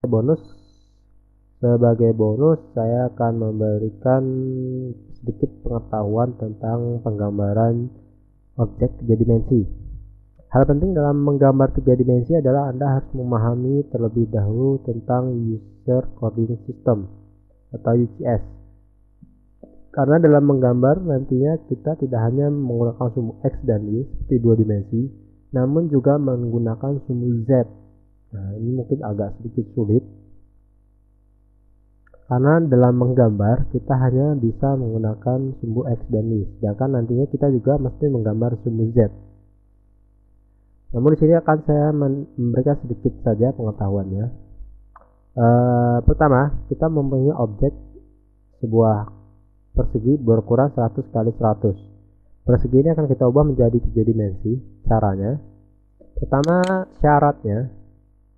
bonus Sebagai bonus, saya akan memberikan sedikit pengetahuan tentang penggambaran objek tiga dimensi. Hal penting dalam menggambar tiga dimensi adalah Anda harus memahami terlebih dahulu tentang User Coordinate System atau UCS. Karena dalam menggambar nantinya kita tidak hanya menggunakan sumbu X dan Y seperti dua dimensi, namun juga menggunakan sumbu Z. Nah, ini mungkin agak sedikit sulit karena dalam menggambar kita hanya bisa menggunakan sumbu X dan Y, sedangkan nantinya kita juga mesti menggambar sumbu Z. Namun di sini akan saya memberikan sedikit saja pengetahuannya. Pertama, kita mempunyai objek sebuah persegi berukuran 100 kali 100. Persegi ini akan kita ubah menjadi 3 dimensi. Caranya, pertama syaratnya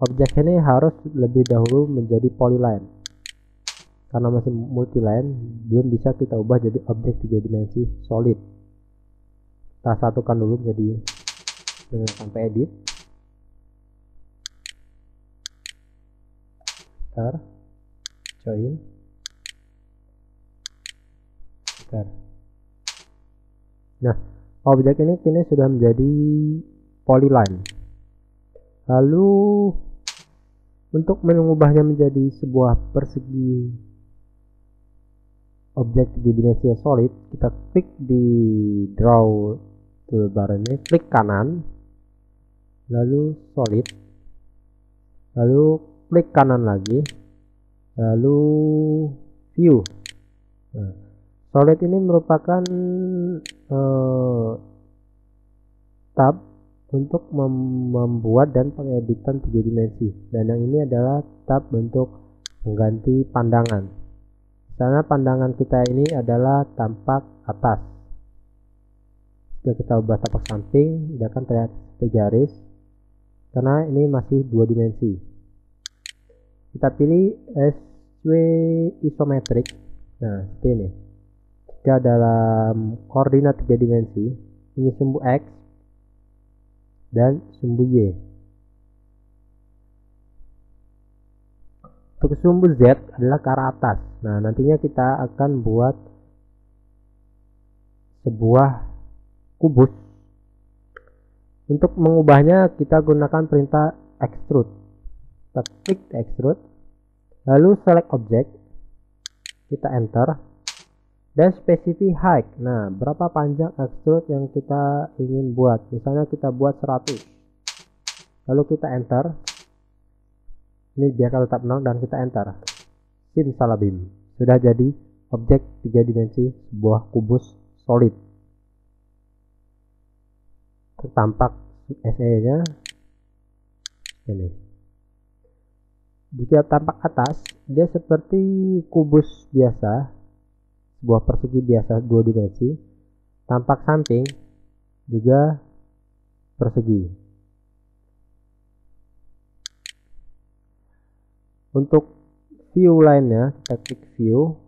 objek ini harus lebih dahulu menjadi polyline. Karena masih multiline, belum bisa kita ubah jadi objek 3 dimensi solid. Kita satukan dulu jadi sampai edit. Ntar join. Ntar. Nah, objek ini kini sudah menjadi polyline. Lalu untuk mengubahnya menjadi sebuah persegi objek 3 dimensi yang solid, kita klik di draw toolbar ini, klik kanan, lalu solid, lalu klik kanan lagi, lalu view. Nah, solid ini merupakan tab untuk membuat dan pengeditan 3 dimensi, dan yang ini adalah tab untuk mengganti pandangan. Karena pandangan kita ini adalah tampak atas. Jika kita ubah tampak samping, dia akan terlihat seperti garis. Karena ini masih 2 dimensi. Kita pilih SW isometrik. Nah, seperti ini. Jika dalam koordinat 3 dimensi, ini sumbu X dan sumbu Y. Untuk sumbu Z adalah ke arah atas. Nah, nantinya kita akan buat sebuah kubus. Untuk mengubahnya kita gunakan perintah extrude. Kita klik extrude, lalu select object, kita enter, dan specify height. Nah, berapa panjang extrude yang kita ingin buat? Misalnya kita buat 100. Lalu kita enter. Ini dia kalau tetap 0 dan kita enter. Simsalabim, sudah jadi objek 3 dimensi sebuah kubus solid. Tampak SE-nya ini. Jika tampak atas, dia seperti kubus biasa, sebuah persegi biasa 2 dimensi. Tampak samping juga persegi. Untuk view lainnya, kita klik view,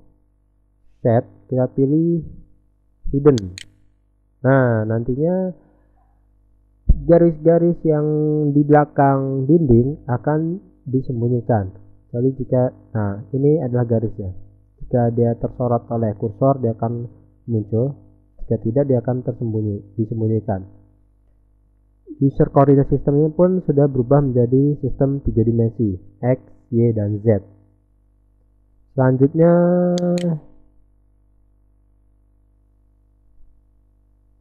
set, kita pilih hidden. Nah, nantinya garis-garis yang di belakang dinding akan disembunyikan. Jadi jika, nah ini adalah garisnya. Jika dia tersorot oleh kursor, dia akan muncul. Jika tidak, dia akan disembunyikan. User coordinate systemnya pun sudah berubah menjadi sistem 3 dimensi, X, Y, dan Z. Selanjutnya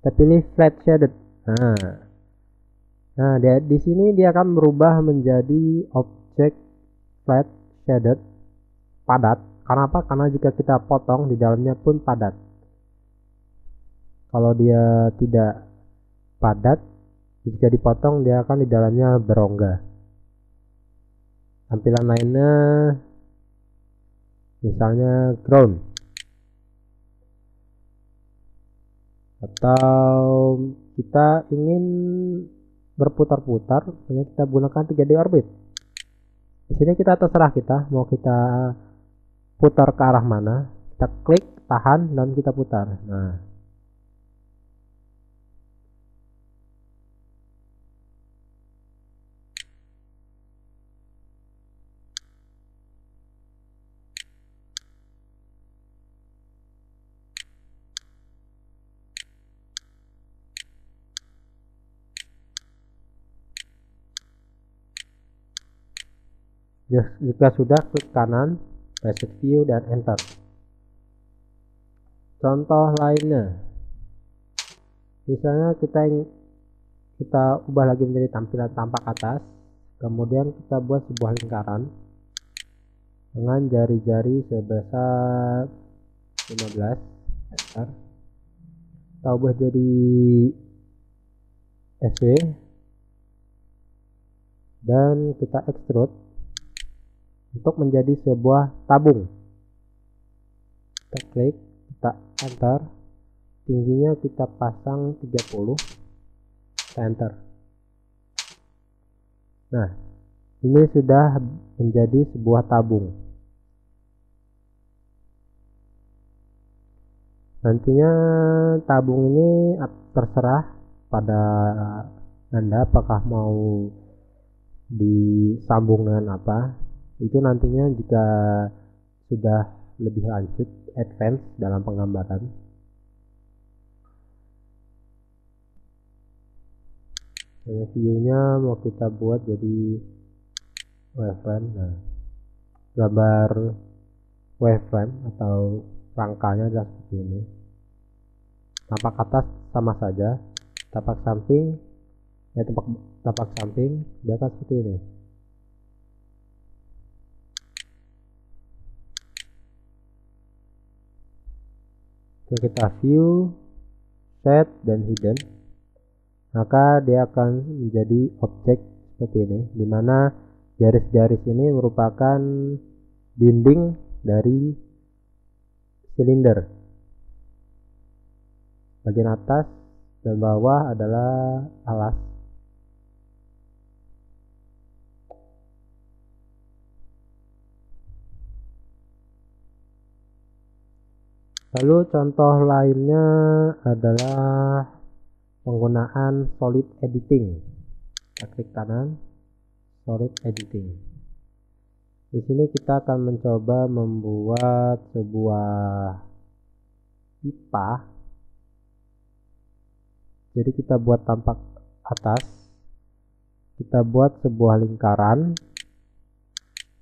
kita pilih flat shaded. Nah, di sini dia akan berubah menjadi objek flat shaded padat. Kenapa? Karena jika kita potong di dalamnya pun padat. Kalau dia tidak padat, jika dipotong dia akan di dalamnya berongga. Tampilan lainnya misalnya ground, atau kita ingin berputar-putar, hanya kita gunakan 3D orbit. Di sini kita terserah kita mau kita putar ke arah mana. Kita klik, tahan, dan kita putar. Nah, Jika sudah, klik kanan, reset view dan enter. Contoh lainnya, misalnya kita ubah lagi menjadi tampilan tampak atas, kemudian kita buat sebuah lingkaran dengan jari-jari sebesar 15. Enter. Kita ubah jadi SW dan kita extrude untuk menjadi sebuah tabung. Kita klik, kita enter, tingginya kita pasang 30, kita enter. Nah, ini sudah menjadi sebuah tabung. Nantinya tabung ini terserah pada Anda apakah mau disambung dengan apa. Itu nantinya jika sudah lebih lanjut, advance dalam penggambaran. View-nya mau kita buat jadi wireframe. Nah, gambar wireframe atau rangkanya adalah seperti ini. Tampak atas sama saja, tampak samping tampak samping dia akan seperti ini. Kita view, set dan hidden, maka dia akan menjadi objek seperti ini, dimana garis-garis ini merupakan dinding dari silinder. Bagian atas dan bawah adalah alas. Lalu contoh lainnya adalah penggunaan solid editing. Kita klik kanan, solid editing. Di sini kita akan mencoba membuat sebuah pipa. Jadi kita buat tampak atas, kita buat sebuah lingkaran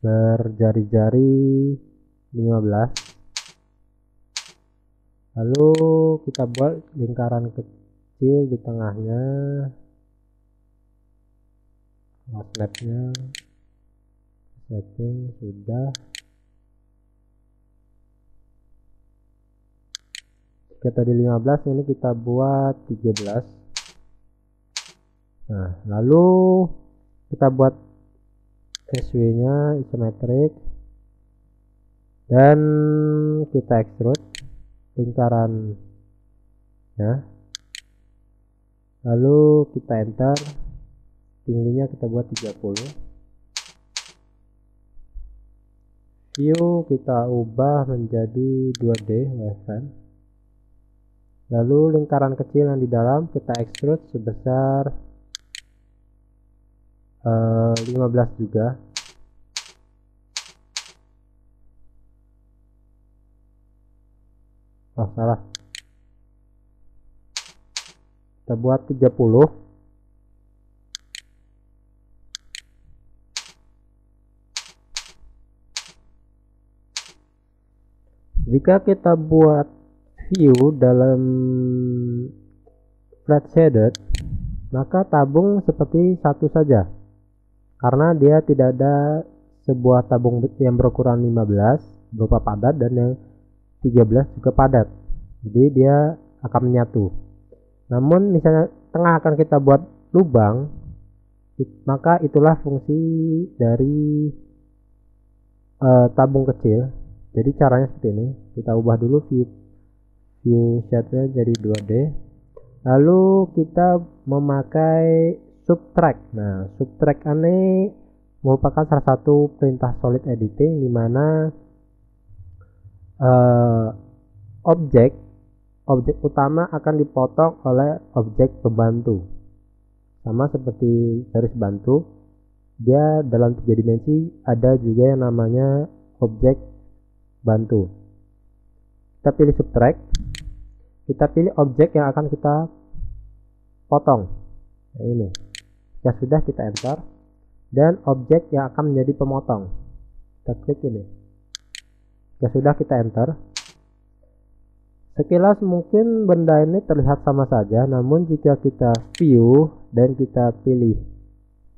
berjari-jari 15. Lalu kita buat lingkaran kecil di tengahnya, snapnya, setting sudah. Jika tadi 15, ini kita buat 13. Nah, lalu kita buat SW-nya isometrik dan kita extrude lingkaran ya, lalu kita enter, tingginya kita buat 30. View kita ubah menjadi 2D wireframe, lalu lingkaran kecil yang di dalam kita extrude sebesar 15 juga. Oh, salah. Kita buat 30. Jika kita buat view dalam flat shaded, maka tabung seperti satu saja, karena dia tidak ada sebuah tabung yang berukuran 15 berupa padat dan yang 13 juga padat, jadi dia akan menyatu. Namun misalnya tengah akan kita buat lubang, maka itulah fungsi dari tabung kecil. Jadi caranya seperti ini, kita ubah dulu view shade-nya jadi 2D, lalu kita memakai subtract. Nah, subtract ini merupakan salah satu perintah solid editing, di mana objek utama akan dipotong oleh objek pembantu. Sama seperti garis bantu, dia dalam 3 dimensi ada juga yang namanya objek bantu. Kita pilih subtract, kita pilih objek yang akan kita potong. Nah, ini. Jika sudah, kita enter. dan objek yang akan menjadi pemotong. Kita klik ini. Jika sudah, kita enter. Sekilas mungkin benda ini terlihat sama saja, namun jika kita view dan kita pilih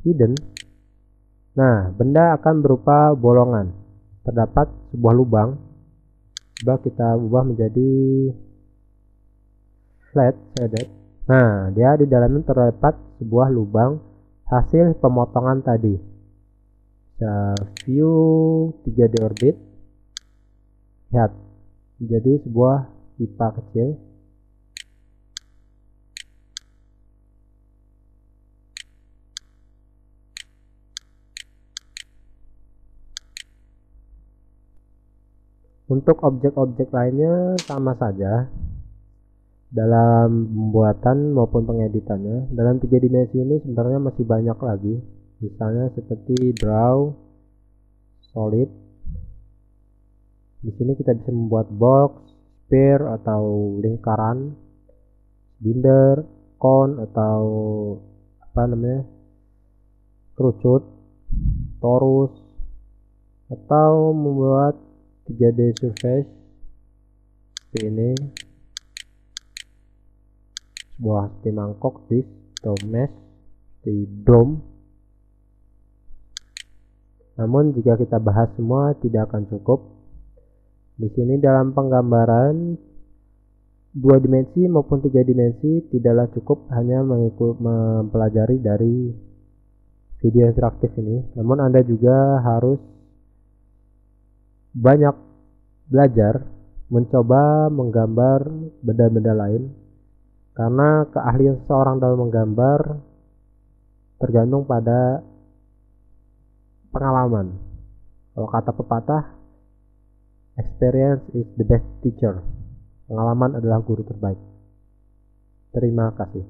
hidden, nah, benda akan berupa bolongan. Terdapat sebuah lubang. Coba kita ubah menjadi flat shaded. Nah, dia di dalamnya terdapat sebuah lubang hasil pemotongan tadi. Kita view 3D orbit. Lihat, jadi sebuah pipa kecil. Untuk objek-objek lainnya sama saja dalam pembuatan maupun pengeditannya. Dalam 3 dimensi ini sebenarnya masih banyak lagi, misalnya seperti draw, solid. Di sini kita bisa membuat box, sphere atau lingkaran, silinder, cone atau kerucut, torus, atau membuat 3D surface seperti ini, sebuah seperti mangkok, disk atau mesh, seperti dome. Namun jika kita bahas semua tidak akan cukup. Di sini dalam penggambaran 2 dimensi maupun 3 dimensi tidaklah cukup hanya mempelajari dari video interaktif ini, namun Anda juga harus banyak belajar mencoba menggambar benda-benda lain, karena keahlian seseorang dalam menggambar tergantung pada pengalaman. Kalau kata pepatah, experience is the best teacher. Pengalaman adalah guru terbaik. Terima kasih.